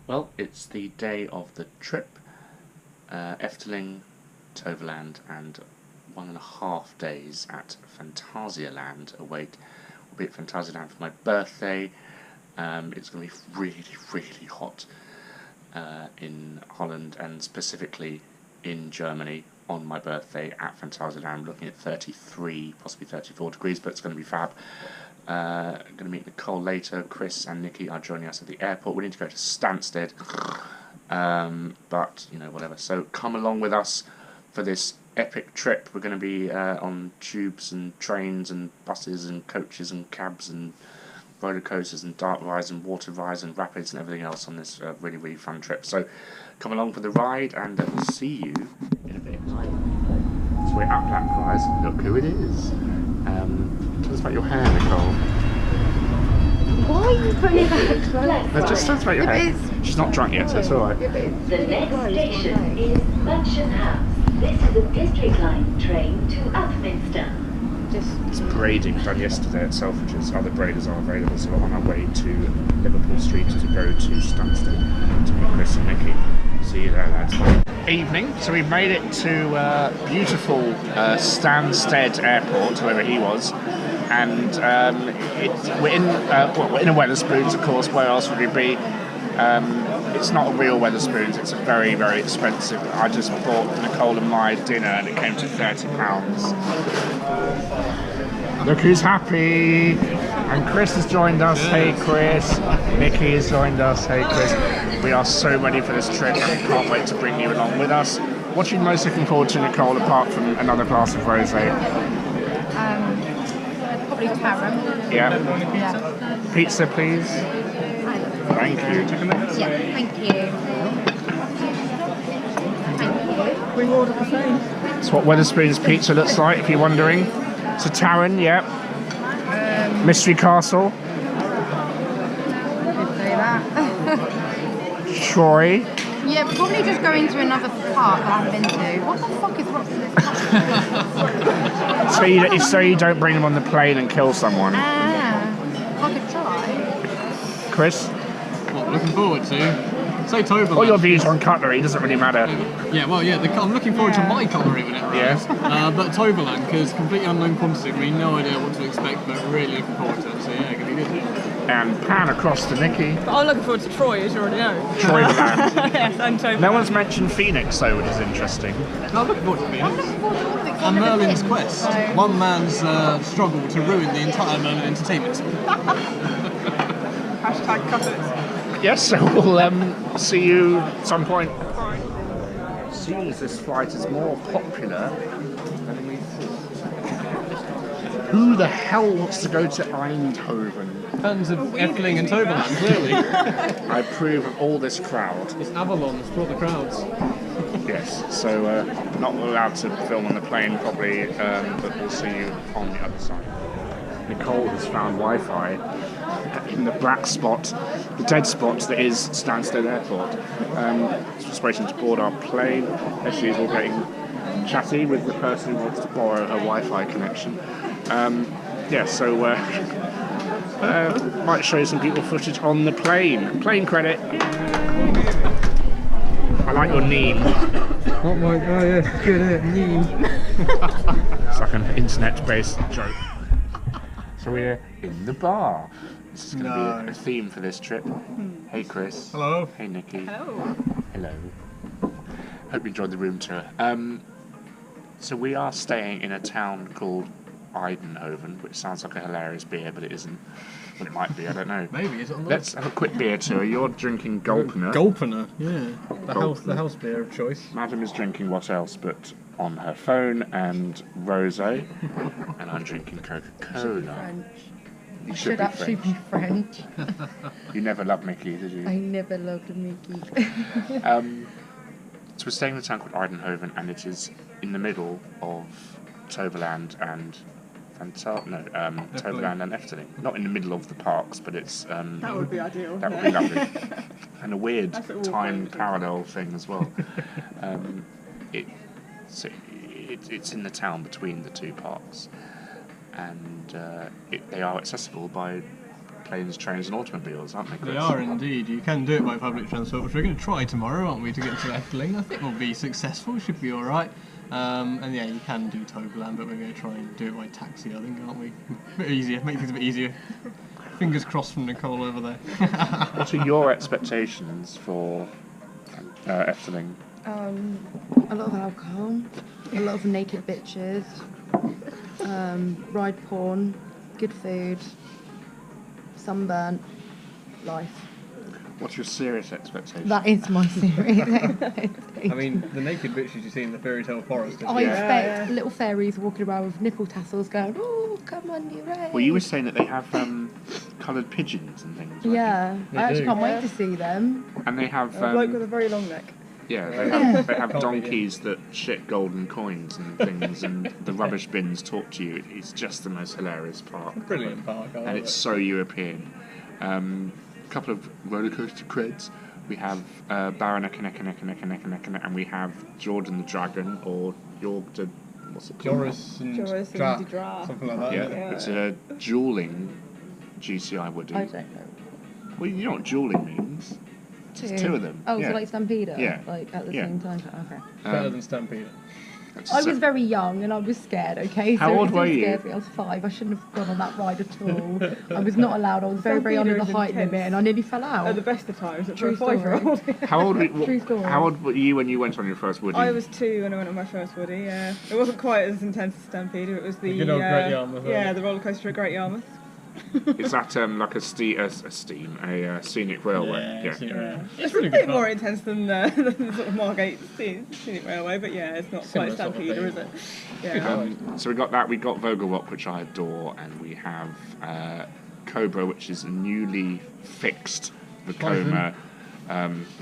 Well, it's the day of the trip. Efteling, Toverland, and 1.5 days at Phantasialand await. We'll be at Phantasialand for my birthday. It's going to be really, really hot in Holland and specifically in Germany on my birthday at Phantasialand. I'm looking at 33, possibly 34 degrees, but it's going to be fab. I'm going to meet Nicole later. Chris and Nikki are joining us at the airport. We need to go to Stansted, but whatever. So come along with us for this epic trip. We're going to be on tubes and trains and buses and coaches and cabs and roller coasters and dark rides and water rides and rapids and everything else on this really, really fun trip. So come along for the ride, and we'll see you in a bit. So we're at Black Rise. Look who it is. Tell us about your hair, Nicole. Why are you putting it back? No, just tell us about your hair. She's not drunk yet, so it's alright. The next station is Mansion House. This is a district line train to Upminster. It's braiding done yesterday at Selfridges. Other braiders are available, so we're on our way to Liverpool Street to go to Stansted to meet Chris and Nikki. See you there, lads. Evening, so we've made it to beautiful Stansted Airport, wherever he was, and we're in a Wetherspoons, of course. Where else would we be? It's not a real Wetherspoons, it's a very, very expensive. I just bought Nicole and my dinner and it came to £30. Look who's happy! And Chris has joined us. Hey Chris. Nikki has joined us. Hey Chris. We are so ready for this trip and we can't wait to bring you along with us. What are you most looking forward to, Nicole, apart from another glass of rosé? Probably Karen. Yeah. Pizza, please. Thank you. Yeah, thank you. Thank you. We ordered the same. That's what Wetherspoons pizza looks like, if you're wondering. So Taryn, yeah. Mystery Castle. Did say that. Troy. Yeah, we're probably just going to another park that I haven't been to. What the fuck is what's this? So you don't bring them on the plane and kill someone. I could try. Chris? What, looking forward to? Say Toverland. All your views on cutlery, doesn't really matter. Yeah, well, yeah, I'm looking forward to my cutlery when it arrives. Yeah. But Toverland, because completely unknown quantity, we no idea what to expect, but really looking forward to it. So yeah, gonna be good. And pan across to Nikki. I'm looking forward to Troy, as you already know. Troyland. Yes, and Toby. No one's mentioned Phoenix though, which is interesing. I'm looking forward to Phoenix. And Merlin's Quest. One man's struggle to ruin the entire Merlin entertainment. Hashtag cut it. Yes, so we'll see you at some point. Seems this flight is more popular than we thought. Who the hell wants to go to Eindhoven? Fans of Efteling and Toverland, clearly. I approve of all this crowd. It's Avalon, it's brought the crowds. Yes, so not allowed to film on the plane probably, but we'll see you on the other side. Nicole has found Wi-Fi in the black spot, the dead spot that is Stansted Airport. Just waiting to board our plane. As usual, getting chatty with the person who wants to borrow a Wi-Fi connection. So might show you some people footage on the plane. Plane credit. I like your meme. Oh my god, yeah, good meme. It's like an internet-based joke. So we're in the bar. This is going to be a theme for this trip. Hey Chris. Hello. Hey Nikki. Hello. Hello. Hope you enjoyed the room tour. So we are staying in a town called Eindhoven, which sounds like a hilarious beer, but it isn't. Well, it might be, I don't know. Maybe, is it on the Let's have a quick beer tour. You're drinking Gulpener. Gulpener, yeah. The house beer of choice. Madam is drinking what else but on her phone and rosé, and I'm drinking Coca-Cola. You should actually be French. You never loved Mickey, did you? I never loved Mickey. So we're staying in a town called Eindhoven, and it is in the middle of Toverland and Toverland and Efteling. Not in the middle of the parks, but it's That would be ideal. that would be lovely, and a weird time parallel thing as well. It's in the town between the two parks, and they are accessible by planes, trains, and automobiles, aren't they, Chris? They are indeed. You can do it by public transport, which we're going to try tomorrow, aren't we, to get to Efteling. I think we'll be successful, should be alright. And yeah, you can do Toverland, but we're going to try and do it by taxi, I think, aren't we? A bit easier, make things a bit easier. Fingers crossed from Nicole over there. What are your expectations for Efteling? A lot of alcohol, a lot of naked bitches, ride porn, good food, sunburn, life. What's your serious expectations? That is my serious expectation. I mean, the naked bitches you see in the Fairytale Forest. I expect little fairies walking around with nipple tassels going, oh, come on, you're right. Well, you were saying that they have coloured pigeons and things. Right? Yeah, They I actually do. can't wait to see them. And they have A bloke with a very long neck. they have donkeys that shit golden coins and things, and the rubbish bins talk to you. It's just the most hilarious park. Brilliant park, I love And it's it. so European. A couple of roller coaster creds. We have Baron and we have Jordan the Dragon, or York the what's it called? Joris and Joris and Dra- Dra. something like that. Yeah, isn't it? it's a dueling GCI Woody. I don't know. Well, you know what dueling means. It's two of them. Oh, yeah. so like Stampeder? Yeah. Like at the Yeah. same time? Okay. Better than Stampede. I was very young and I was scared, okay? How So old it were still you? scared me. I was 5. I shouldn't have gone on that ride at all. I was not allowed. I was very, very under the Stampeder is height intense. limit and I nearly fell At the out. best of times, for True a 5-year-old. How old were True story. How old were you when you went on your first Woody? I was 2 when I went on my first Woody, yeah. It wasn't quite as intense as Stampede, it was the... good old Great Yarmouth, Yeah, wasn't it? the roller coaster at Great Yarmouth. Is that like a scenic railway? Yeah, it's It's really a bit good more fun. intense than the sort of Margate Scenic Railway, but yeah, it's not Similar quite sort of Stampeder, is thing. it? Yeah. So we got that. We got Vogelrock, which I adore, and we have Cobra, which is a newly fixed Vekoma.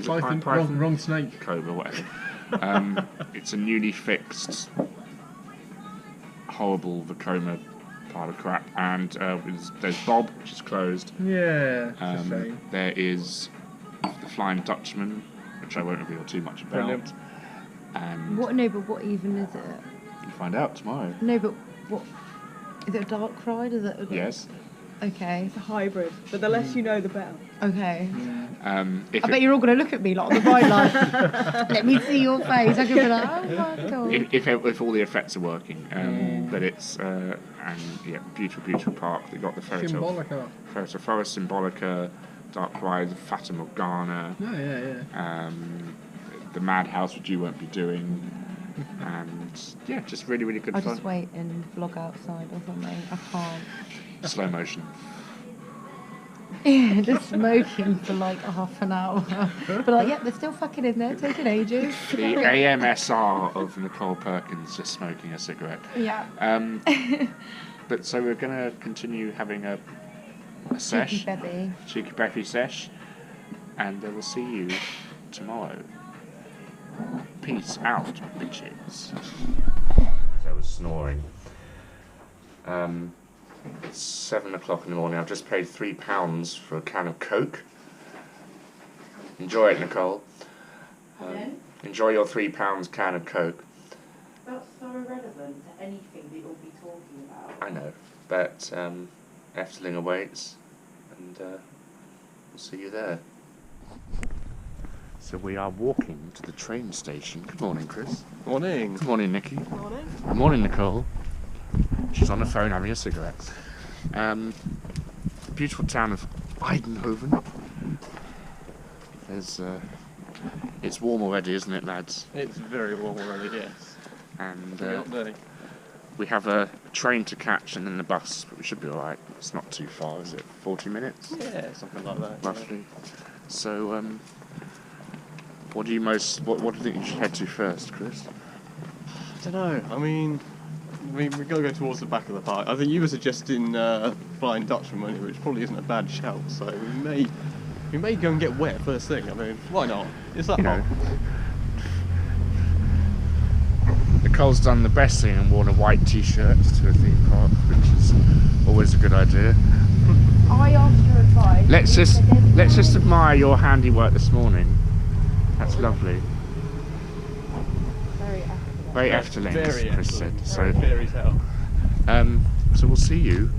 Is it Python, wrong snake. Cobra, whatever. It's a newly fixed, horrible Vekoma pile of crap, and there's Bob, which is closed. Yeah, it's a shame. There is the Flying Dutchman, which I won't reveal too much about. Brilliant. And What? No, but what even is it? you'll find out tomorrow. No, but what? Is it a dark ride? Is it? Yes. Okay. It's a hybrid, but the less you know, the better. Okay. If I bet you're all going to look at me like on the ride, like, let me see your face. I could be like, oh my god. if all the effects are working, but it's and yeah, beautiful park. We got the Fairytale Symbolica. Forest, Symbolica, Dark Ride, Fata Morgana, Yeah. the Madhouse, which you won't be doing, and yeah, just really good I'll fun. just wait and vlog outside or something. I can't. Slow motion. Yeah, just smoking for like half an hour. But like, yeah, they're still fucking in there, taking ages. The AMSR of Nicole Perkins just smoking a cigarette. Yeah. But so we're gonna continue having a sesh, cheeky Becky sesh, and we'll see you tomorrow. Peace out, bitches. I was snoring. It's 7 o'clock in the morning. I've just paid £3 for a can of Coke. Enjoy it, Nicole. Enjoy your £3 can of Coke. That's so irrelevant to anything that you'll be talking about. I know, but Efteling awaits, and we'll see you there. So we are walking to the train station. Good morning, Chris. Morning. Good morning, Nikki. Morning. Good morning, Nicole. She's on the phone having a cigarette. Beautiful town of Eindhoven. There's, it's warm already, isn't it, lads? It's very warm already, yes. And Hot day. we have a train to catch and then the bus, but we should be alright. It's not too far, is it? 40 minutes? Yeah, something like that. Roughly. So, what do you think you should head to first, Chris? I don't know. I mean, we've got to go towards the back of the park. I think you were suggesting Flying Dutchman, weren't you, which probably isn't a bad shout. So we may go and get wet first thing. I mean, why not? It's that hot. Nicole's done the best thing and worn a white t-shirt to a theme park, which is always a good idea. I asked your advice. Let's just admire your handiwork this morning. That's lovely. Very Efteling, as Chris said. So, Fairytale. so we'll see you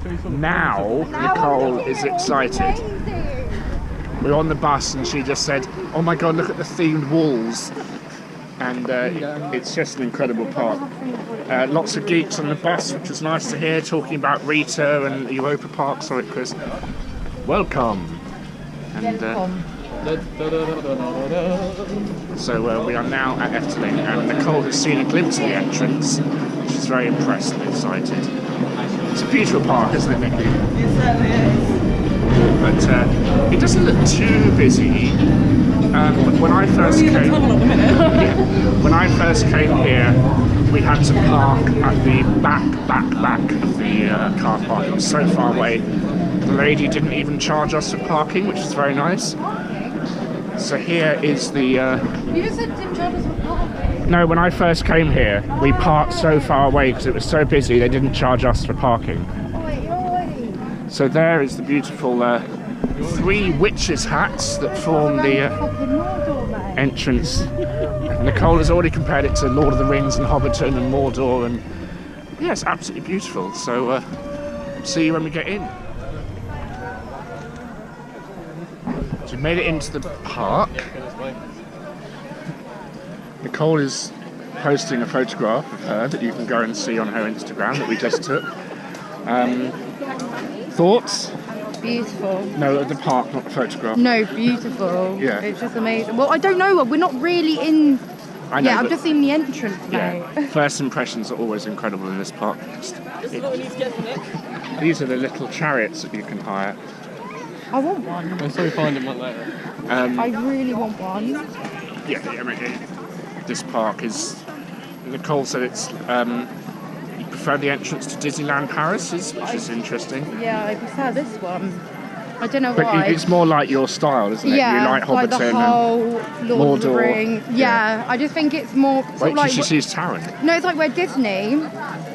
Now Nicole is excited. We're on the bus and she just said, "Oh my god, look at the themed walls." And it's just an incredible park. Lots of geeks on the bus, which was nice to hear, talking about Rita and Europa Park. Sorry, Chris. Welcome. And so we are now at Efteling, and Nicole has seen a glimpse of the entrance. She's very impressed and excited. It's a beautiful park, isn't it, Nikki? It certainly is. But it doesn't look too busy. When I first came, when I first came here, we had to park at the back of the car park. It was so far away. The lady didn't even charge us for parking, which is very nice. So here is the. You just said didn't charge us for parking. No, when I first came here, we parked so far away because it was so busy. They didn't charge us for parking. So there is the beautiful 3 witches' hats that form the entrance. Nicole has already compared it to Lord of the Rings and Hobbiton and Mordor, and yeah, it's absolutely beautiful. So see you when we get in. So we've made it into the park. Nicole is posting a photograph of her that you can go and see on her Instagram that we just took. Thoughts? Beautiful. No, at the park, not the photograph. No, beautiful. Yeah. It's just amazing. Well, I don't know. We're not really in. I know, Yeah, I've but- just seen the entrance Yeah, now. first impressions are always incredible in this park. These are the little chariots that you can hire. I want one. I'm sorry, find them later. I really want one. Yeah, I mean, this park is. Nicole said it's. You prefer the entrance to Disneyland Paris, which is interesting. Yeah, I prefer this one. I don't know But why. it's more like your style, isn't it? Yeah, You like like the Hobbiton whole Lord of the Mordor. Rings. Yeah, I just think it's more sort Wait of till like she sees Taron. no, it's like where Disney.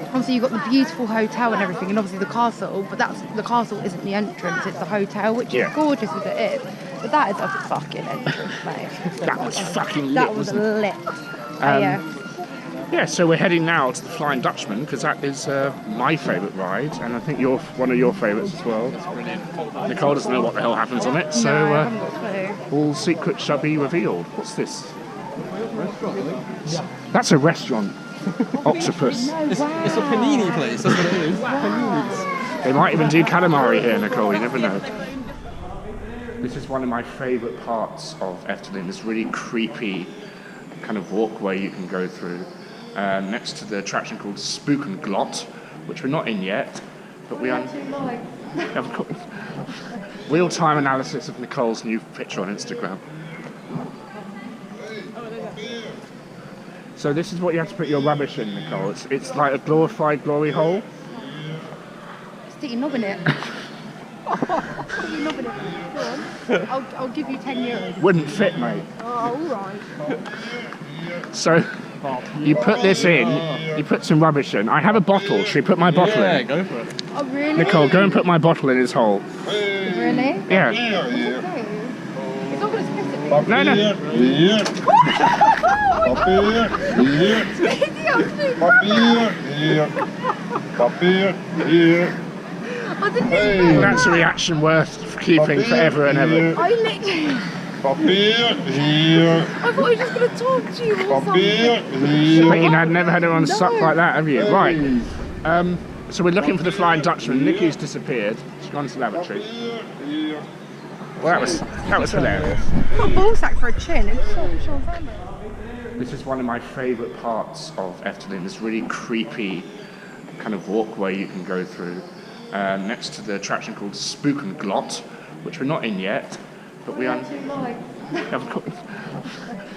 Obviously, you've got the beautiful hotel and everything, and obviously the castle. But the castle isn't the entrance; it's the hotel, which Yeah. is gorgeous as it is. But that is a fucking entrance, mate. That was fucking lit, That was wasn't it? lit. Yeah. Yeah, so we're heading now to the Flying Dutchman because that is my favourite ride, and I think you're one of your favourites as well. Nicole doesn't know what the hell happens on it, so No, I haven't got a clue. all secrets shall be revealed. What's this? That's a restaurant. Octopus. It's a panini place, that's what it is. They might even do calamari here, Nicole, you never know. This is one of my favourite parts of Efteling, this really creepy kind of walkway you can go through. Next to the attraction called Spook and Glot, which we're not in yet, but we are. Of course. Real-time analysis of Nicole's new picture on Instagram. So this is what you have to put your rubbish in, Nicole. It's like a glorified glory hole. Stick your knob in it. Stick your knob in it. Go on. I'll give you €10. Wouldn't fit, mate. Oh, all right. So you put this in, you put some rubbish in. I have a bottle. Should we put my bottle Yeah, in? go for it. Oh, really? Nicole, go and put my bottle in his hole. Really? Yeah. Okay. It's not going to spit at me. No, no. Hier. Papier. Hier. Papier. Hier. Papier. Hier. I didn't even. That's a reaction worth keeping forever and ever. I literally. Papier. Hier. I thought he was just going to talk to you or Papier. something. Hier. But you never had anyone suck like that, have you? Right. So we're looking for the Flying Dutchman. Nikki's disappeared. She's gone to the lavatory. Hier. Well, that was hilarious. Got a ball sack for a chin. It's so funny. This is one of my favourite parts of Efteling. This really creepy kind of walkway you can go through. Next to the attraction called Spook and Glot, which we're not in yet, but we are. Of course.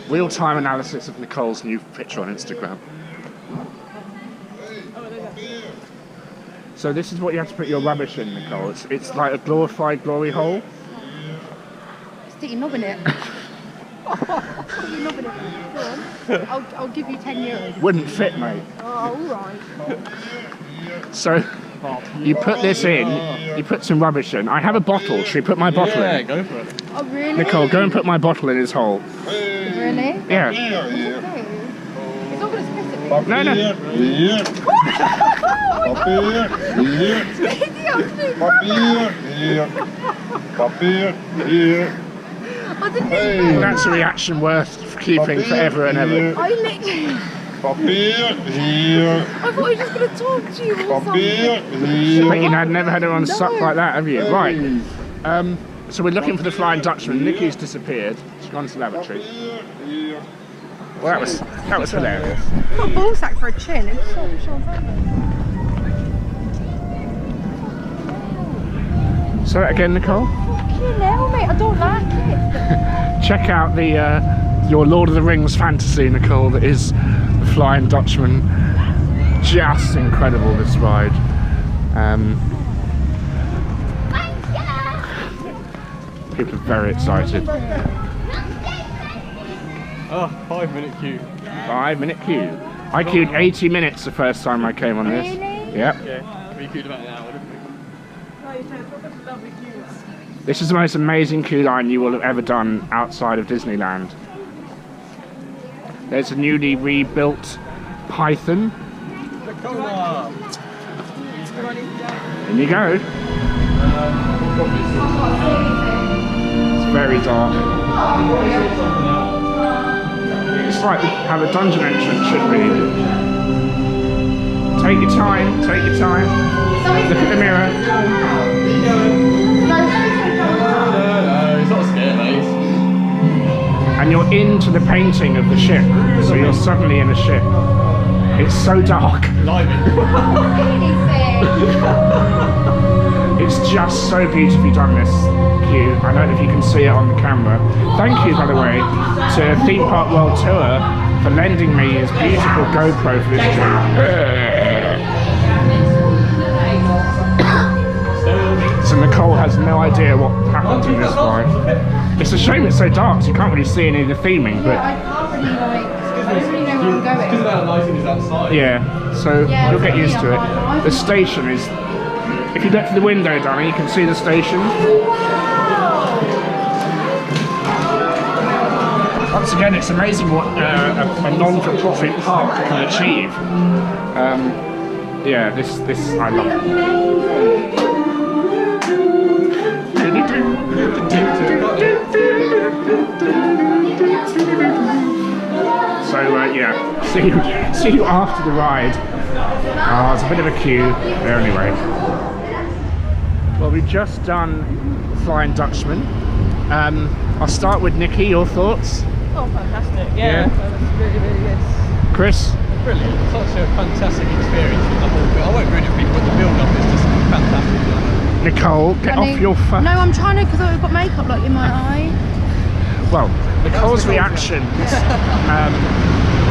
Real-time analysis of Nicole's new picture on Instagram. So this is what you have to put your rubbish in, Nicole. It's like a glorified glory hole. Stick your knob in it. Stick your knob in it. Go on. I'll give you €10. Wouldn't fit, mate. Oh, all right. So you put this in, you put some rubbish in. I have a bottle. Should we put my bottle Yeah, in? go for it. Oh, really? Nicole, go and put my bottle in his hole. Really? Yeah. Okay. It's not going to spit at me. No, no. Hier. Papier. Hier. Papier, hier. Papier, hier. I didn't Hey. even know. That's a reaction worth keeping forever and ever. I literally. Papier, hier. I thought he was just going to talk to you or Papier, something. hier. But you had never had anyone suck No. like that, have you? Hey. Right. So we're looking for the Flying Dutchman. Nikki's disappeared. She's gone to the lavatory. Papier, hier. Well, that was hilarious. Got a ball sack for a chin. It's so So that again, Nicole. fucking hell, mate. I don't like it. Check out the your Lord of the Rings fantasy, Nicole. That is the Flying Dutchman. Just incredible, this ride. People are very excited. Oh, 5-minute queue. 5-minute queue. I queued 80 minutes the first time I came on this. Really? Yep. Yeah, we queued about an hour, didn't we? This is the most amazing queue line you will have ever done outside of Disneyland. There's a newly rebuilt Python. In you go. It's very dark. It's like how the dungeon entrance should be. Take your time, take your time. Look at the mirror. No, it's not scared, mate. And you're into the painting of the ship. So you're suddenly in a ship. It's so dark. It's just so beautifully done, this queue. I don't know if you can see it on the camera. Thank you, by the way, to Theme Park World Tour for lending me his beautiful GoPro for this trip. So Nicole has no idea what happened in this ride. It's a shame it's so dark, so you can't really see any of the theming, but I can't really like. I don't really know where I'm Because of going. how lighting is outside. yeah, so Yeah, you'll get used to it. yeah. The station is, if you look to the window, Danny, you can see the station. Once again, it's amazing what a non-for-profit park can achieve. Yeah, this I love it. So yeah, see you after the ride. It's a bit of a queue there anyway. Well, we've just done Flying Dutchman. I'll start with Nikki. Your thoughts? Oh, fantastic. Yeah. Yeah, that was really, really good. Chris? Brilliant. Such a fantastic experience with the whole bit. I won't ruin it for people, but the build up is just fantastic. Nicole, get off your phone. No, I'm trying to because I've got makeup like in my eye. Well, Nicole's reaction.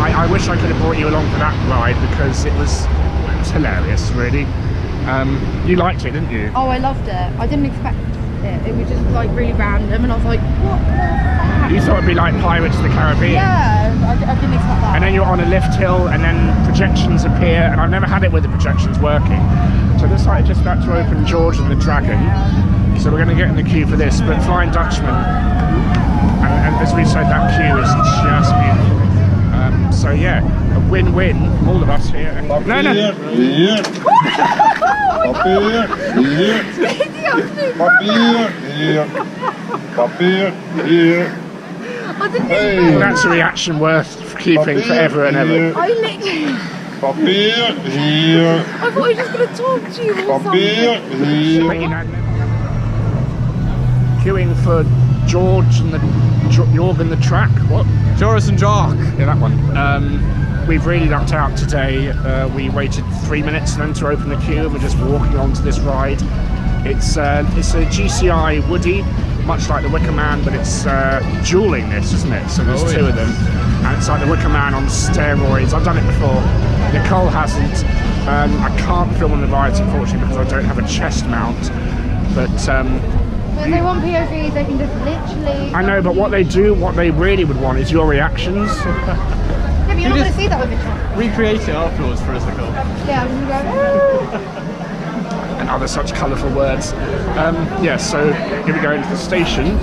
I wish I could have brought you along for that ride because it was hilarious, really. You liked it, didn't you? Oh, I loved it. I didn't expect it. It was just like really random, and I was like, what the fuck? You thought it'd be like Pirates of the Caribbean. Yeah, I didn't expect that. And then you're on a lift hill, and then projections appear, and I've never had it with the projections working. So this site is just about to open George and the Dragon. So we're going to get in the queue for this, but Flying Dutchman, and as we said, that queue is just beautiful. So yeah, a win-win from all of us here. No, Papier, no. hier. Papier, hier. Papier, hier. Papier, hier. I didn't Hey. even know. That's a reaction worth keeping forever and ever. I literally. Papier, hier. I thought he was just going to talk to you or Papier, something. hier. But you know, queuing for George and the Jorg and the Track. What? Joris and Jock. Yeah, that one. We've really lucked out today. We waited 3 minutes then to open the queue, and we're just walking onto this ride. It's a GCI Woody, much like the Wicker Man, but it's dueling this, isn't it? So there's two of them, and it's like the Wicker Man on steroids. I've done it before. Nicole hasn't. I can't film on the rides, unfortunately, because I don't have a chest mount. But But if they want POVs, they can just literally. I know, but what they really would want is your reactions. Yeah, but you're not going to see that with a truck. Recreate it afterwards for us, Nicole. Yeah, I'm going to go. And other such colourful words. Yeah, so here we go into the station.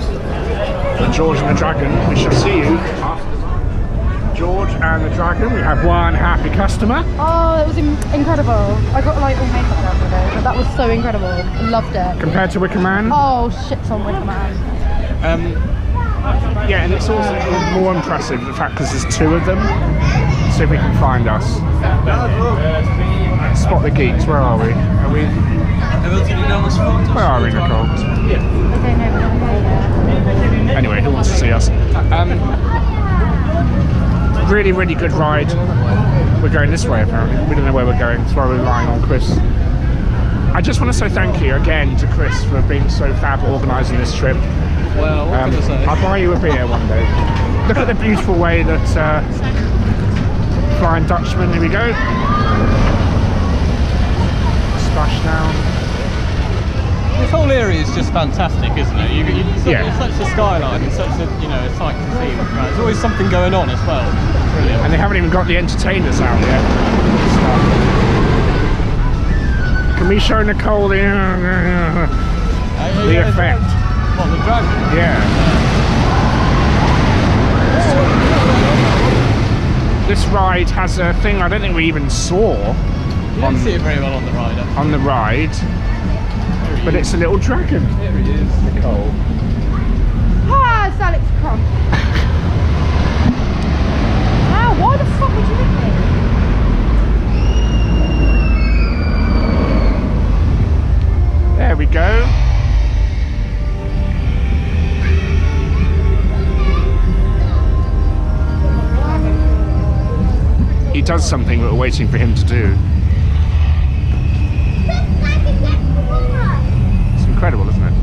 For George and the Dragon. We shall see you after the ride. George and the Dragon. We have one happy customer. Oh, it was incredible. I got like all makeup done with it, but that was so incredible. I loved it. Compared to Wicker Man? Oh, shit's on Wicker Man. Yeah, and it's also more impressive the fact because there's 2 of them. See if we can find us. Spot the geeks. Where are we? Are we? Where are we, Nicole? I don't know. Anyway, who wants to see us? Really, really good ride. We're going this way apparently. We don't know where we're going. That's why we're relying on Chris. I just want to say thank you again to Chris for being so fab organising this trip. Well, what can I say? I'll buy you a beer one day. Look at the beautiful way that Flying Dutchman, here we go. Splashdown. This whole area is just fantastic, isn't it? Yeah. It's such a skyline, it's such a, a sight to see. There's always something going on as well. Brilliant. And they haven't even got the entertainers out yet. Can we show Nicole the effect? What, the dragon? Yeah. This ride has a thing I don't think we even saw. You don't see it very well on the ride, actually. On the ride. But it's a little dragon. There he is. Nicole. Ah, it's Alex Crump. Wow, why the fuck would you make me? There we go. He does something that we're waiting for him to do. It's incredible, isn't it?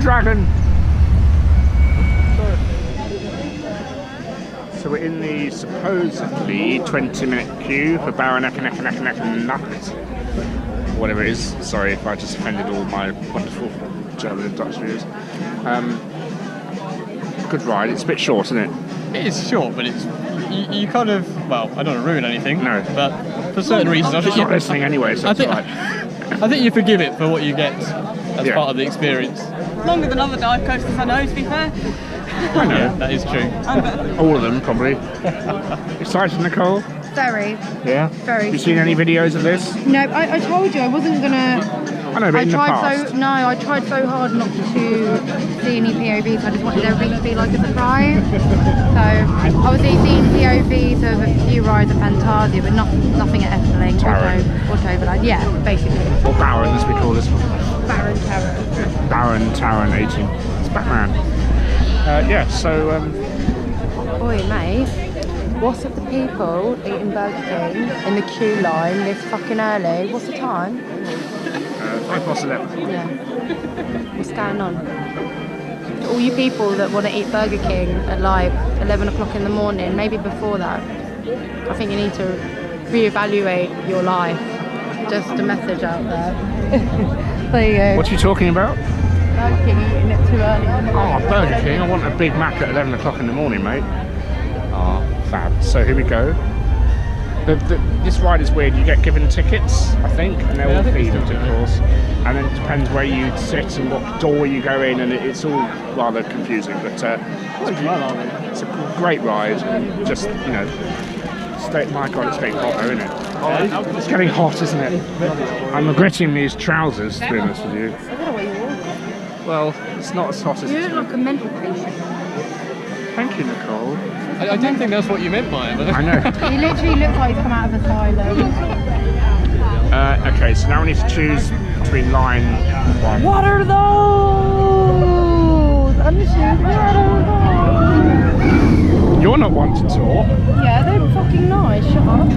Dragon. So we're in the supposedly 20-minute queue for Nacht. Whatever it is. Sorry if I just offended all my wonderful German and Dutch viewers. Good ride. It's a bit short, isn't it? It is short, but it's you kind of, well, I don't want to ruin anything. No. But for certain reasons, I think you're not listening anyway, so it's alright. I think you forgive it for what you get as part of the experience. Longer than other dive coasters, I know, to be fair. I know. Yeah, that is true. All of them, probably. Excited, Nicole? Very. Yeah? Very. Have you seen any videos of this? No, I told you I wasn't gonna. I know, but in the past. I tried so hard not to see any POVs. I just wanted everything to be like a surprise. So obviously seen POVs of a few rides at Fantasia, but nothing at Efteling or Toverland. Yeah, basically. Or Baron, as we call this one. Baron Tower. Baron Tower 18. It's Batman. Yeah, so Oi, mate. What's with the people eating Burger King in the queue line this fucking early? What's the time? 11:05. Yeah. What's going on? All you people that want to eat Burger King at like 11 o'clock in the morning, maybe before that, I think you need to reevaluate your life. Just a message out there. There you go. What are you talking about? Burger King eating it too early. Oh, Burger King. I want a Big Mac at 11 o'clock in the morning, mate. Oh, fab. So here we go. This ride is weird. You get given tickets, I think, and they're all themed, of course. And then it depends where you sit and what door you go in, and it's all rather confusing. But it's a great ride. Just, my God, it's getting hot, isn't it? It's getting hot, isn't it? I'm regretting these trousers, to be honest with you. Well, it's not as hot as you look like a mental patient. Thank you, Nicole. I didn't think that's what you meant by it. But I know. He literally looks like he's come out of asylum. Okay, so now we need to choose between line 1. What are those? You're not one to talk. Yeah, they're fucking nice. Shut up.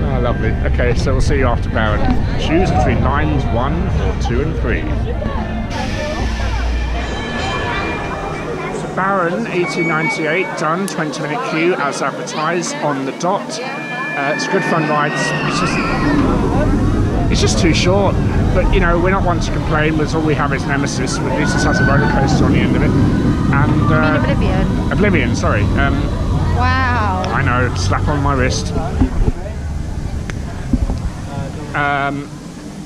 Oh, lovely. Okay, so we'll see you after Baron. Choose between lines 1, 2 and 3. Baron 1898 done, 20-minute queue as advertised on the dot. It's a good fun ride. It's just too short, but you know, we're not one to complain because all we have is Nemesis, which at least this has a roller coaster on the end of it. And Oblivion, sorry. Wow. I know, slap on my wrist.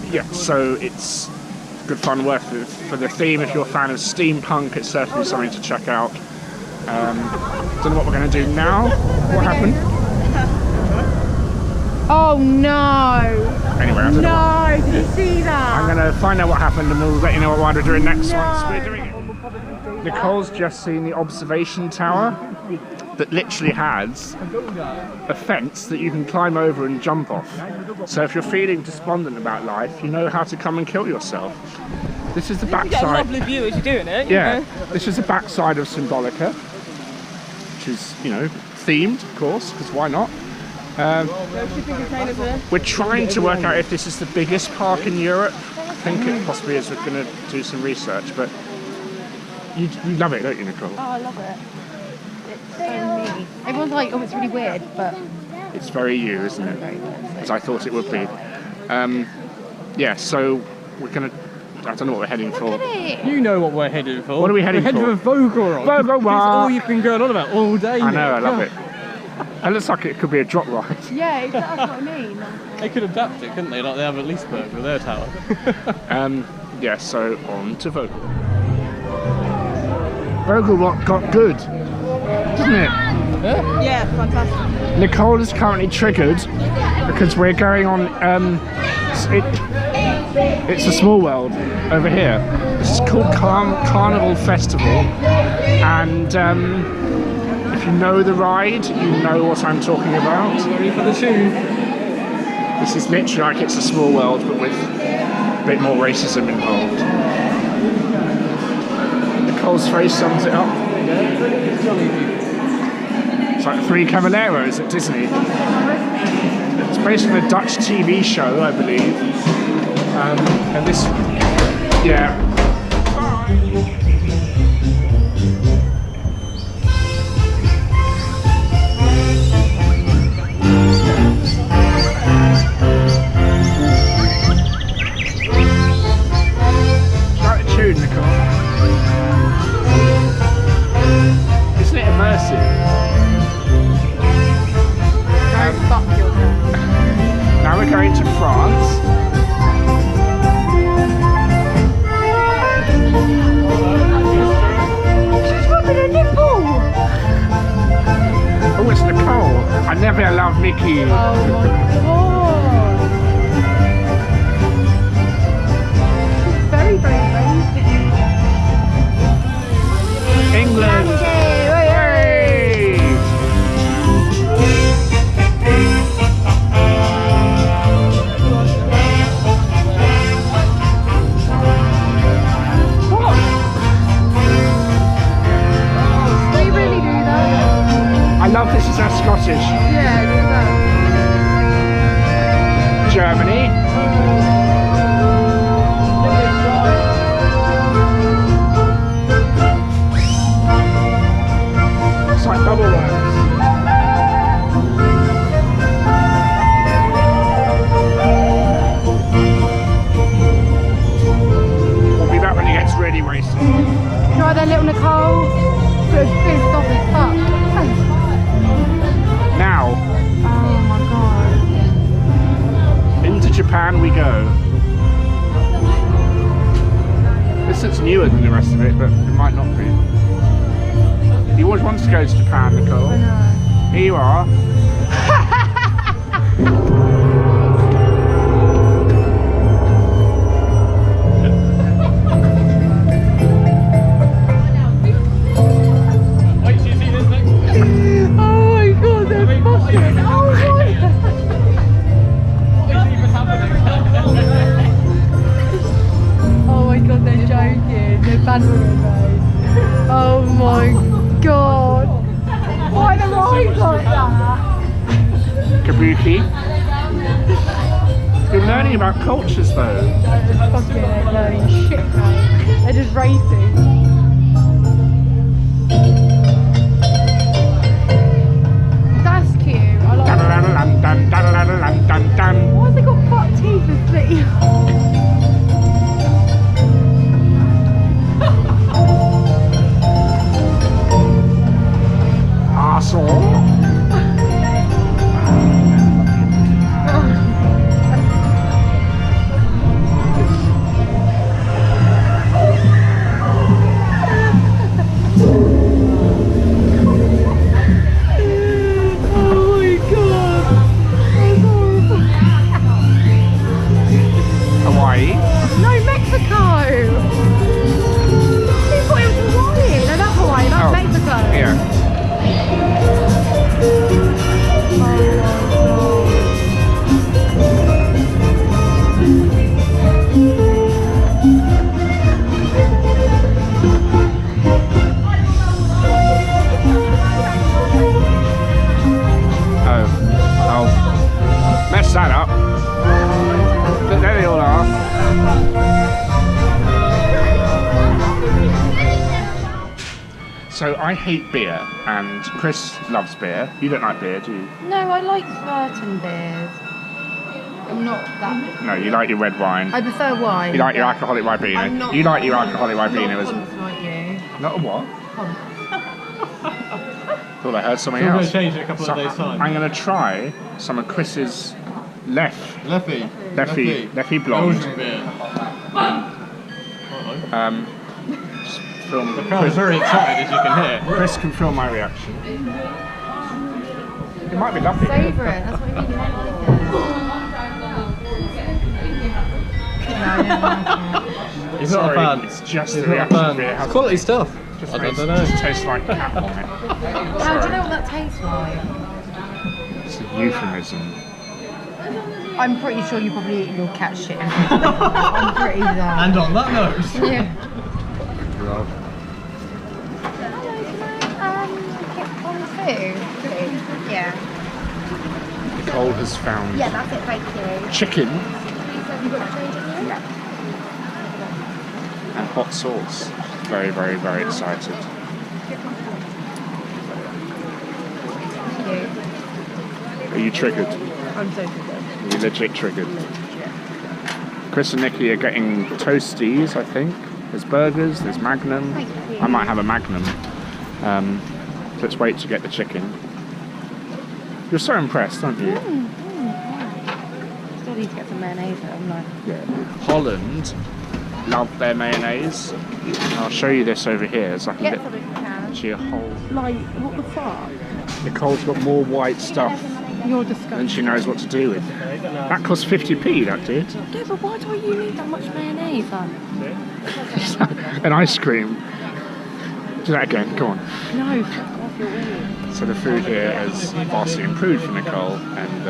Yeah, so it's good fun worth it for the theme. If you're a fan of steampunk, it's certainly something to check out. Don't know what we're going to do now. What happened? Oh no! Anyway, I don't know. Did you see that? I'm going to find out what happened and we'll let you know what we're doing next once we're doing it. Nicole's just seen the observation tower that literally has a fence that you can climb over and jump off. So if you're feeling despondent about life, you know how to come and kill yourself. This is the backside. You get a lovely view as you're doing it. Yeah, this is the backside of Symbolica, which is, you know, themed, of course, because why not? We're trying to work out if this is the biggest park in Europe. I think it possibly is. We're going to do some research, but you love it, don't you, Nicole? Oh, I love it. It's so me. Everyone's like, oh, it's really weird, but it's very you, isn't it? very weird. As I thought it would be. Yeah, so we're going to... I don't know what we're heading for. You know what we're heading for. What are we heading for? We're heading for Vogelrod. Vogelrod! That's all you've been going on about all day. I know, I love it. It looks like it could be a drop ride. Yeah, that's what I mean. They could adapt it, couldn't they? Like they have at Leesburg with their tower. Yeah, so on to Vogel. Vogelrod got good, didn't it? Yeah, fantastic. Nicole is currently triggered because we're going on. It's a small world over here. It's called Carnival Festival, and if you know the ride, you know what I'm talking about. Ready for the shoe? This is literally like It's a Small World, but with a bit more racism involved. Nicole's face sums it up. It's like Three Cavalleros at Disney. It's based on a Dutch TV show, I believe. And this, yeah. Start a tune, Nicole. Isn't it immersive? Oh, fuck yourself. Now we're going to France. Oh, it's Nicole. I never loved Mickey. Oh my god. It's very, very crazy. England. I love this, is that Scottish? Yeah, it is that. Germany. It's like bubble wax. We'll be back when it gets really racing. You know what, that little Nicole? Good pissed off as fuck. Now, Oh my god. into Japan we go. This looks newer than the rest of it, but it might not be. You always wanted to go to Japan, Nicole. I know. Here you are. Oh my god! Why the rides like that? Kabuki. You're learning about cultures though. Fucking learning shit, mate. They're just racing. saw. Hawaii. No, Mexico! He thought it was Hawaii. No, that's Hawaii, that's Mexico. Yeah. Mess that up. But there they all are. So I hate beer, and Chris loves beer. You don't like beer, do you? No, I like certain beers. I'm not that. No, you like your red wine. I prefer wine. You like your alcoholic I'm Ribena. not- You like your alcoholic I'm Ribena. not Was like you. not a what? Come. Thought I heard something We're going else. to change it a couple of days' time. I'm going to try some of Chris's Leffe blonde. Belgian beer. Just film. The crowd is very excited, as you can hear. Chris can film my reaction. It might be lovely. Savour it, that's what you mean. You might like it. No, I don't like it. He's not a Sorry, fan. it's just He's the not a reaction fan. beer. It's quality stuff. Just I makes- don't know. just tastes like cat vomit. How do you know what that tastes like? It's a euphemism. I'm pretty sure you probably eat your cat shit. I'm pretty there. And on that note, Yeah. Rob. Get on food, please. Yeah. Nicole has found Yeah, that's it, thank you. chicken Have you got change in here? and hot sauce. Very, very, very excited. Thank you. Are you triggered? I'm so good. Are you legit triggered? Chris and Nikki are getting toasties, I think. There's burgers, there's Magnum. Thank you. I might have a Magnum. Let's wait to get the chicken. You're so impressed, aren't you? Still need to get some mayonnaise though, I'm like. Yeah. Holland love their mayonnaise. I'll show you this over here so I can Get get some if you can. actually a whole. Like, what the fuck? Nicole's got more white stuff You're than disgusting. she knows what to do with. That cost 50p, that did. Yeah, but why do you need that much mayonnaise then? An ice cream. Do that again, go on. No, fuck off, you're weird. So the food here has vastly improved for Nicole, and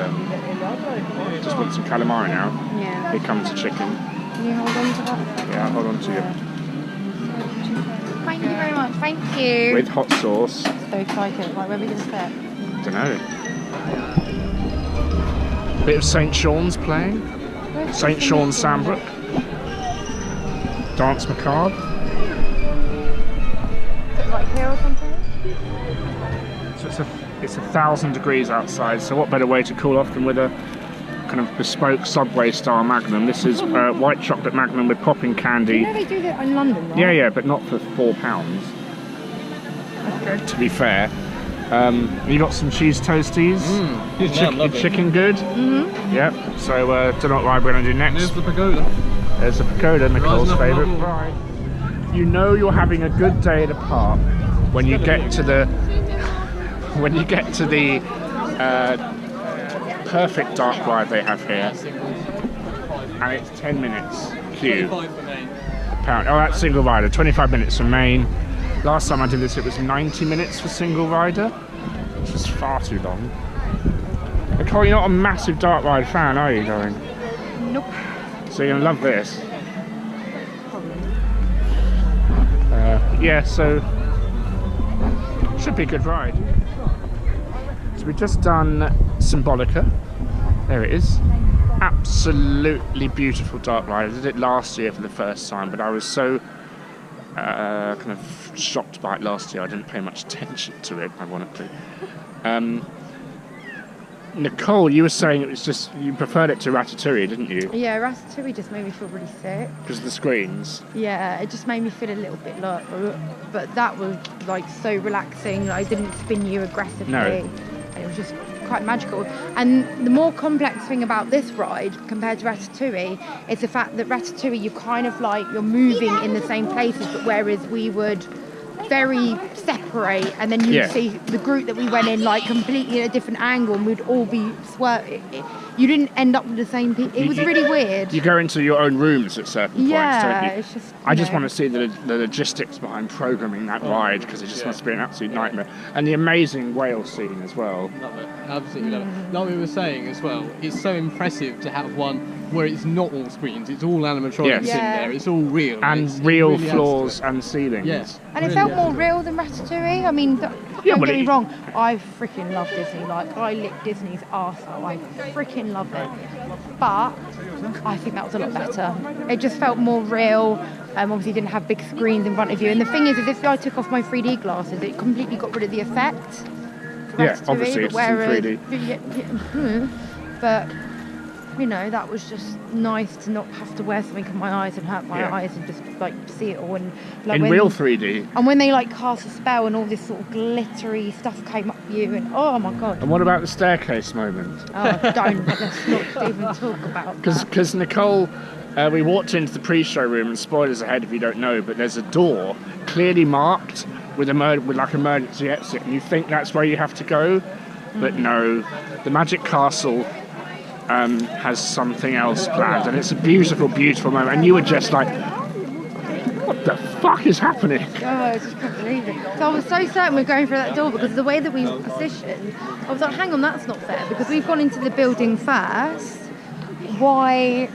just want some calamari now. Yeah. Here comes the chicken. Can you hold on to that? Yeah, hold on to it. Thank you very much, thank you. With hot sauce. So excited, like, where are we going to sit? Don't know. Bit of St. Sean's playing. St. Sean's Sandbrook. Dance Macabre. Is it like here or something? So it's 1,000 degrees outside, so what better way to cool off than with a kind of bespoke Subway style Magnum. This is white chocolate Magnum with popping candy. You know they do that in London, right? Yeah, but not for £4. Okay. To be fair. You got some cheese toasties. Your chicken good? Mm-hmm. Yep. So don't know what ride we're going to do next. There's the pagoda. There's the pagoda, Nicole's Rising up favourite level. ride. You know you're having a good day at a park when you get to the perfect dark ride they have here, and it's 10 minutes queue. Apparently, oh, that's single rider. 25 minutes from Maine. Last time I did this, it was 90 minutes for single rider, which was far too long. Nicole, you're not a massive dark ride fan, are you, darling? Nope. So you're gonna love this. Yeah, so should be a good ride. So we've just done Symbolica. There it is. Absolutely beautiful dark ride. I did it last year for the first time, but I was so kind of shocked by it last year. I didn't pay much attention to it, ironically. Nicole, you were saying it was just you preferred it to Ratatouille, didn't you? Yeah, Ratatouille just made me feel really sick. Because of the screens. Yeah, it just made me feel a little bit like, but that was like so relaxing. I didn't spin you aggressively. No. And it was just quite magical. And the more complex thing about this ride compared to Ratatouille is the fact that Ratatouille, you kind of like, you're moving in the same places, but whereas we would very separate, and then you'd see the group that we went in like completely at a different angle, and we'd all be swerving. You didn't end up with the same people. It was really weird. You go into your own rooms at certain points, don't you? It's just, I just want to see the logistics behind programming that ride, because it just must be an absolute nightmare. And the amazing whale scene as well. Love it. Absolutely love it. Like we were saying as well, it's so impressive to have one where it's not all screens, it's all animatronics in there, it's all real. And real really floors and ceilings. Yes. And it felt more real than Ratatouille. I mean, don't get me wrong, I freaking love Disney. Like, I lick Disney's arsehole. I freaking love it. But I think that was a lot better. It just felt more real. Obviously didn't have big screens in front of you. And the thing is if I took off my 3D glasses, it completely got rid of the effect. Yeah, obviously it's in 3D. But you know, that was just nice to not have to wear something in my eyes and hurt my eyes, and just like see it all. And like in real 3D. And when they like cast a spell and all this sort of glittery stuff came up you, and oh my god. And what about the staircase moment? Oh, don't let's not even talk about that. Because Nicole, we walked into the pre-show room, and spoilers ahead if you don't know, but there's a door clearly marked with like emergency exit, and you think that's where you have to go, but no, the Magic Castle has something else planned, and it's a beautiful, beautiful moment, and you were just like, what the fuck is happening? Oh, I just couldn't believe it. So I was so certain we were going through that door, because the way that we were positioned, I was like, hang on, that's not fair, because we've gone into the building first. Why,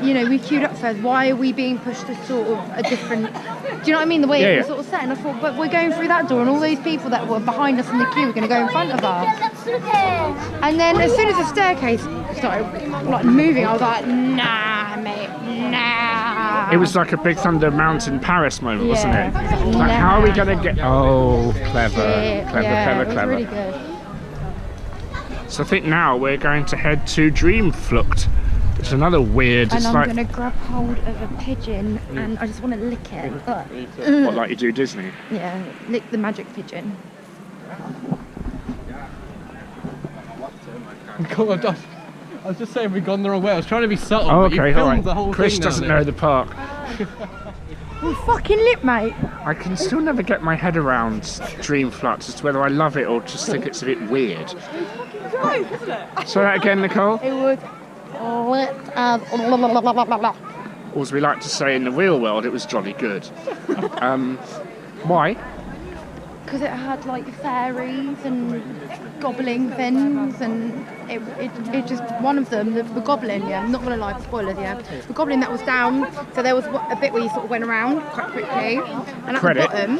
you know, we queued up first. Why are we being pushed to sort of a different, do you know what I mean? The way it was sort of set, and I thought, but we're going through that door, and all those people that were behind us in the queue are going to go in front of us. And then as soon as the staircase started like moving, I was like, nah, mate, nah. It was like a Big Thunder Mountain Paris moment, wasn't it? Like, how are we going to get... Oh, clever, clever. It was really good. So I think now we're going to head to Dreamflucht, which is another weird... And I'm going to grab hold of a pigeon, and I just want to lick it. What, like you do Disney? Yeah, lick the magic pigeon. God, I was just saying we've gone the wrong way. I was trying to be subtle. Oh, but okay, you filmed alright. the whole Chris thing doesn't down know the park. Well, fucking lip, mate. I can still never get my head around Dreamflucht as to whether I love it or just think it's a bit weird. Say that again, Nicole. It was lit as... Or as we like to say in the real world, it was jolly good. Why? Because it had like fairies and gobbling things, and it just, one of them, the goblin, I'm not going to lie, spoilers, the goblin that was down, so there was a bit where you sort of went around quite quickly, and at the bottom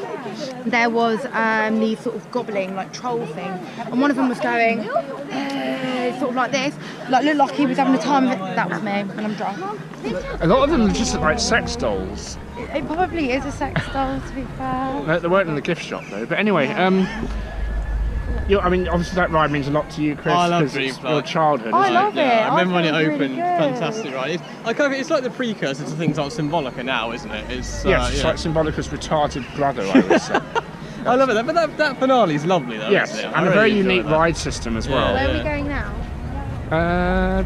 there was the sort of gobbling, like troll thing, and one of them was going sort of like this, like looked like he was having a time of it. That was me, and I'm drunk. A lot of them are just like sex dolls. It probably is a sex doll, to be fair. No, they weren't in the gift shop though. But anyway, I mean, obviously that ride means a lot to you, Chris. I love it's Dreamflucht. your childhood. I love it. I remember when it thought was opened. really good. Fantastic ride. It's like the precursor to things like Symbolica now, isn't it? It's it's like Symbolica's retarded brother, I would say. I love it, but that finale is lovely though. Yes, isn't it? and a very unique ride system as well. Where are we going now?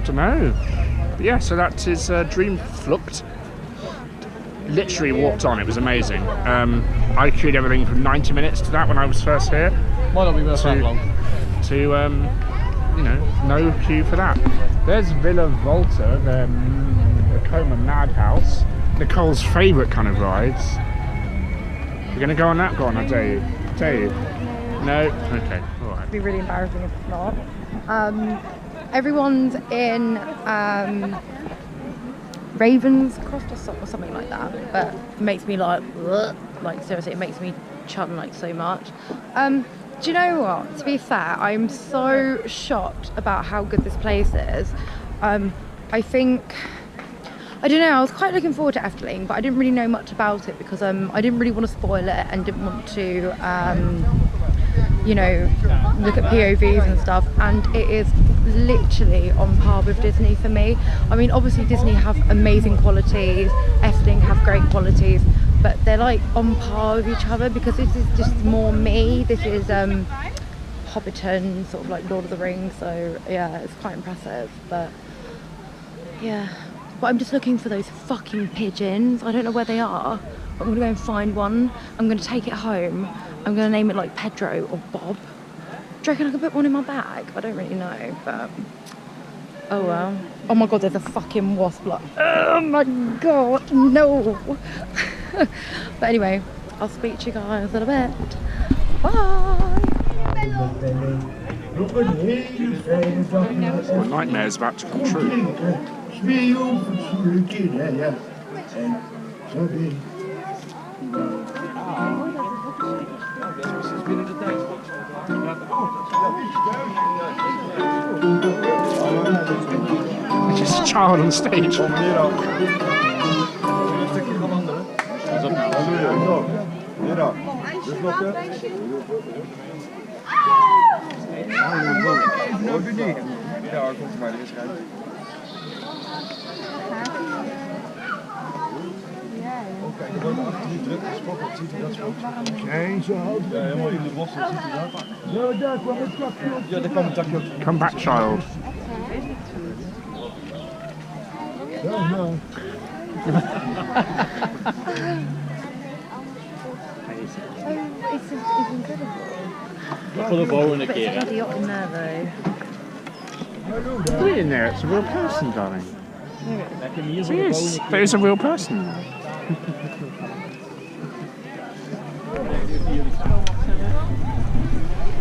Don't know. But yeah, so that is Dreamflucht. Literally walked on, it was amazing. I queued everything from 90 minutes to that when I was first here. Might not be worth that long. To, you know, no queue for that. There's Villa Volta, the Coma Madhouse. Nicole's favourite kind of rides. You're going to go on that? Go on, I dare you. Dare you? No? Okay, alright. It'd be really embarrassing if not. Everyone's in Ravenscroft or something like that, but it makes me like seriously, it makes me chum like so much. Do you know what? To be fair, I'm so shocked about how good this place is. I think, I don't know, I was quite looking forward to Efteling, but I didn't really know much about it because I didn't really want to spoil it and didn't want to, you know, look at POVs and stuff, and it is literally on par with Disney for me. I mean, obviously Disney have amazing qualities, Efteling have great qualities, but they're like on par with each other because this is just more me. This is Hobbiton, sort of like Lord of the Rings, so yeah, it's quite impressive. But yeah, but I'm just looking for those fucking pigeons. I don't know where they are. I'm gonna go and find one. I'm gonna take it home. I'm gonna name it like Pedro or Bob. Do you reckon I could put one in my bag? I don't really know, but oh well. Oh my god, there's a fucking wasp. Like, oh my god, no. But anyway, I'll speak to you guys in a bit. Bye. My nightmare's about to come true. Just a child on stage. Come back, child. It's incredible. Put a bow in a But key. it's idiot in there though. Put it in there, it's a real person, darling. Yes. Yes, but it's a real person.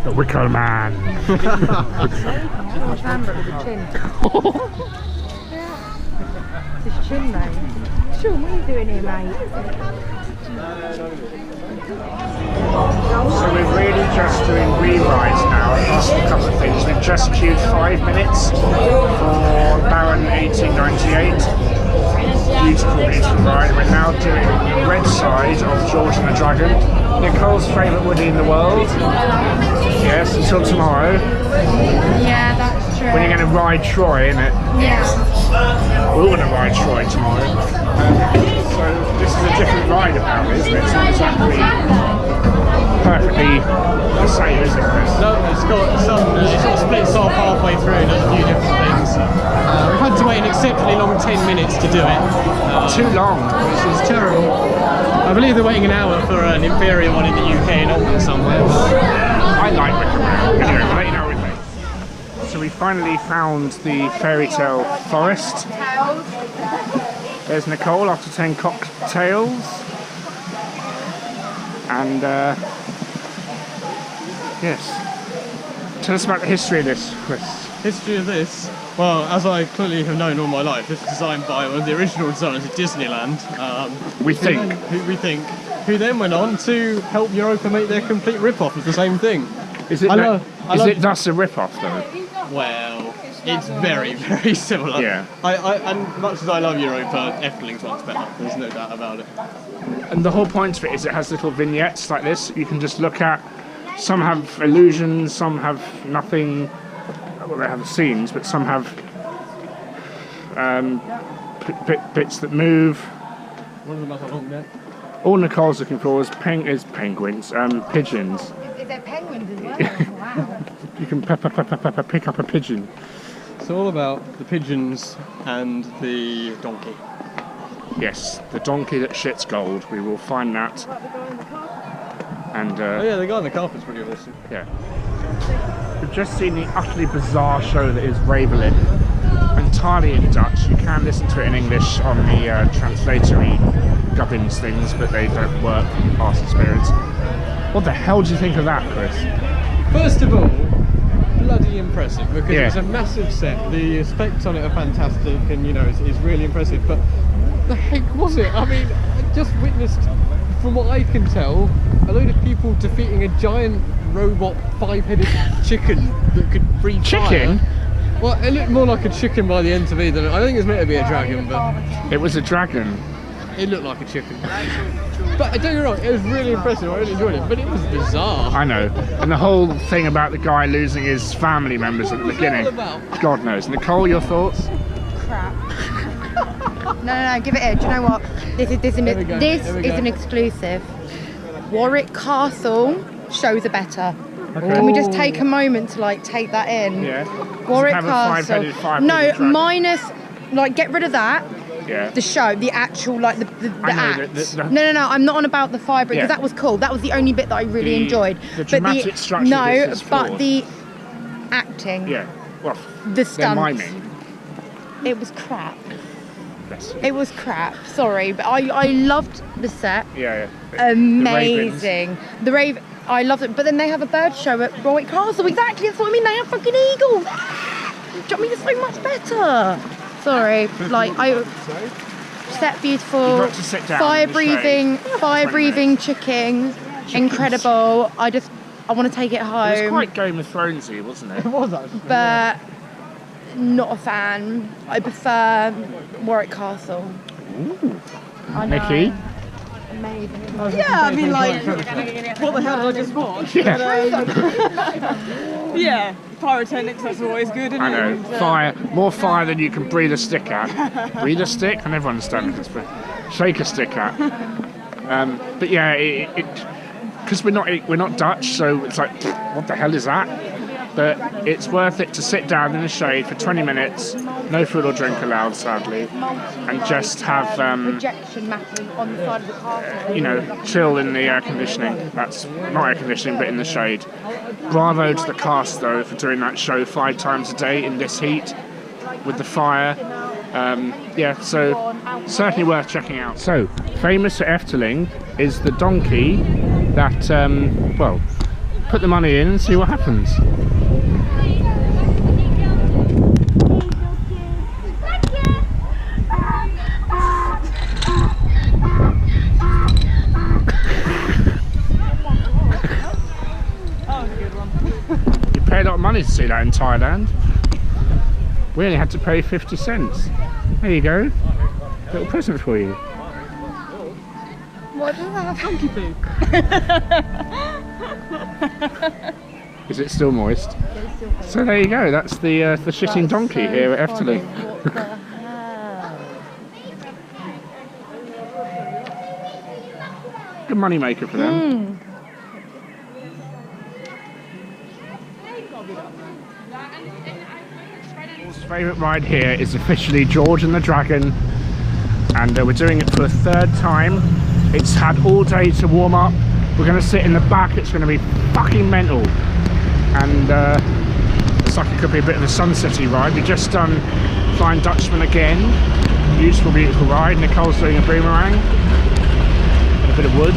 The Wicker Man. It's Amber with a chin. It's his chin, mate. Sean, what are you doing here, mate? So we're really just doing re-rides now, apart from a couple of things. We've just queued 5 minutes for Baron 1898. Beautiful ride. We're now doing the red side of George and the Dragon. Nicole's favourite woody in the world. Yes, until tomorrow. Yeah, that's true. When you're going to ride Troy, innit? Yeah. We're all going to ride Troy tomorrow. So this is a different ride apparently, isn't it? It's not exactly perfectly the same, is it, Chris? No, it's got some, it sort of splits off halfway through and does a few different things. We've had to wait an exceptionally long 10 minutes to do it. Too long. Which is terrible. I believe they're waiting an hour for an inferior one in the UK in Holland somewhere. I like Wicker Man. Anyway, I'll let you know with me. So we finally found the Fairytale Forest. There's Nicole after 10 cocktails. And yes. Tell us about the history of this, Chris. History of this? Well, as I clearly have known all my life, this was designed by one of the original designers of Disneyland. We think. Who then went on to help Europa make their complete rip-off of the same thing. Is it thus a rip-off though? Well, it's very, very similar. Yeah. And much as I love Europa, Efteling's one's better. There's no doubt about it. And the whole point of it is it has little vignettes like this you can just look at. Some have illusions, some have nothing. Well, they have scenes, but some have bits that move. One of them has a long neck. All Nicole's looking for is penguins, pigeons. Is there penguins as well? Wow. You can pick up a pigeon. It's all about the pigeons and the donkey. Yes, the donkey that shits gold. We will find that. And Oh yeah, the guy on the carpet's pretty awesome. yeah. We've just seen the utterly bizarre show that is Ravelin, entirely in Dutch. You can listen to it in English on the translatory gubbins things, but they don't work past experience. What the hell do you think of that, Chris? First of all, bloody impressive because Yeah. it's a massive set. The specs on it are fantastic, and you know it's really impressive. But the heck was it? I mean, I just witnessed, from what I can tell, a load of people defeating a giant robot 5-headed chicken that could breathe Chicken? fire. Well, it looked more like a chicken by the end to me than I think it's meant to be a dragon, but It was a dragon. It looked like a chicken. But don't get me wrong, it was really impressive. I really enjoyed it, but it was bizarre. I know. And the whole thing about the guy losing his family members at the beginning. God knows. Nicole, your thoughts? Crap. No, give it here. Do you know what? This is an exclusive. Warwick Castle shows are better. Okay. Can we just take a moment to like take that in? Yeah. Warwick Have a Castle. five-headed, five-headed No, dragon. minus like get rid of that. Yeah. The show, the actual like the I know, act. the- No. I'm not on about the fire break because Yeah. that was cool. That was the only bit that I really enjoyed. The But dramatic structure of no, this is but flawed. the acting, Yeah. Well, the they're stunts, miming. it was crap. Bless you. It was crap. Sorry, but I loved the set. Yeah. Amazing. The Raven. I loved it. But then they have a bird show at Warwick Castle. Exactly. That's what I mean. They have fucking eagles. Do you know what I mean? It's so much better. Sorry. Like set beautiful. You've got to sit down Fire in the shade. fire breathing chicken. Incredible. I want to take it It home. was quite Game of Thronesy, wasn't it? It was actually. But not a fan. I prefer Warwick Castle. Ooh. I know. Nikki? Amazing. Yeah, I mean, like, what the hell did I just watch? Yeah. Yeah, pyrotechnics, that's always good, isn't I it? know. And, Fire. More fire than you can breathe a stick at. Breathe a stick? I never understand this, but shake a stick at. But yeah, because we're not Dutch, so it's like, what the hell is that? But it's worth it to sit down in the shade for 20 minutes, no food or drink allowed, sadly, and just have, Rejection mapping on the side of the castle. you know, chill in the air conditioning. That's not air conditioning, but in the shade. Bravo to the cast, though, for doing that show 5 times a day in this heat with the fire. Yeah, so certainly worth checking out. So, famous at Efteling is the donkey that, well, put the money in and see what happens. You pay a lot of money to see that in Thailand. We only had to pay 50 cents. There you go. Little present for you. What does that have? Donkey poo. Is it still moist? So there you go. That's the shitting donkey here at Efteling. What the hell? Good money maker for them. Paul's favourite ride here is officially George and the Dragon, and we're doing it for a 3rd time. It's had all day to warm up. We're going to sit in the back. It's going to be fucking mental, and looks like it could be a bit of a sunsetty ride. We've just done Flying Dutchman again. Beautiful, beautiful ride. Nicole's doing a boomerang, and a bit of wood,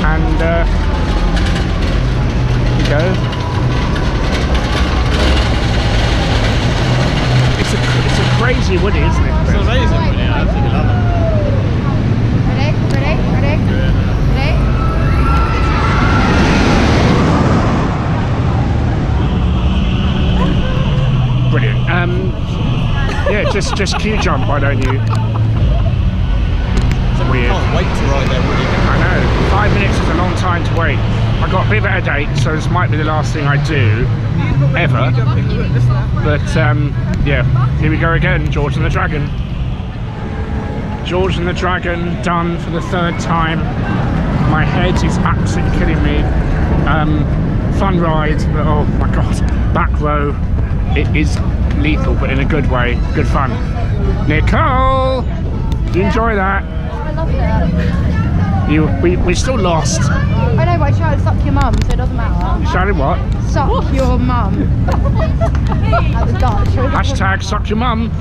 and here we go. It's a crazy woody, isn't it? It's amazing, but yeah, I absolutely love it. Ready? Brilliant. Yeah, just queue jump, why don't you? It's weird. Can't wait to ride there, would you? I know. 5 minutes is a long time to wait. I got a bit of a headache, so this might be the last thing I do ever. But yeah, here we go again. George and the Dragon. George and the Dragon done for the 3rd time. My head is absolutely killing me. Fun ride, but oh my god, back row. It is lethal, but in a good way. Good fun. Nicole, did you enjoy that? I love it. We still lost. I know, but I shouted suck your mum, so it doesn't matter. You shouted what? Suck your mum. At the Dutch. Hashtag suck your mum.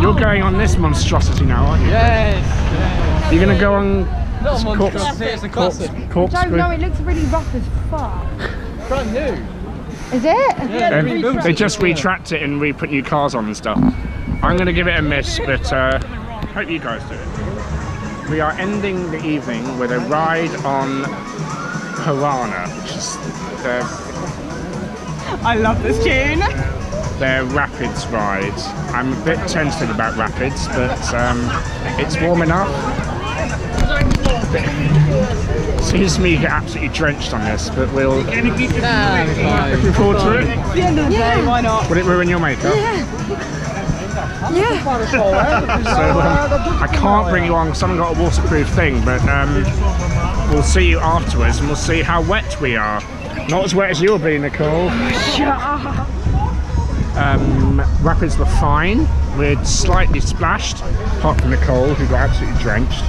You're going on this monstrosity now, aren't you? Yes. You're going to go on Not a corpse, monstrosity, it's a classic. Don't corkscrew. know, it looks really rough as fuck. Brand new. Is it? Yeah, They just retract it and re-put new cars on and stuff. I'm going to give it a miss, but hope you guys do it. We are ending the evening with a ride on Piranha, which is I love this tune. their rapids ride. I'm a bit tentative about rapids, but it's warm enough. Seems to me you get absolutely drenched on this, but we'll... looking forward to it? At the end of the day, why not? Would it ruin your makeup? Yeah. So I can't bring you on because I haven't got a waterproof thing, but we'll see you afterwards and we'll see how wet we are. Not as wet as you'll be, Nicole. Rapids were fine. We're slightly splashed, apart from Nicole, who got absolutely drenched.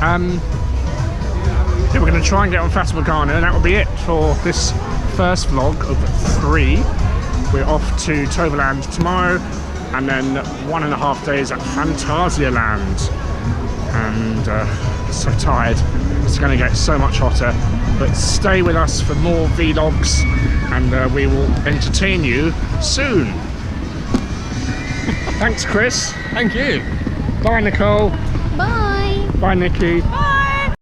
Yeah, we're going to try and get on Fata Morgana, and that will be it for this first vlog of 3. We're off to Toverland tomorrow, and then 1.5 days at Phantasialand. And so tired. It's going to get so much hotter. But stay with us for more vlogs, and we will entertain you soon. Thanks, Chris. Thank you. Bye, Nicole. Bye. Bye, Nikki. Bye.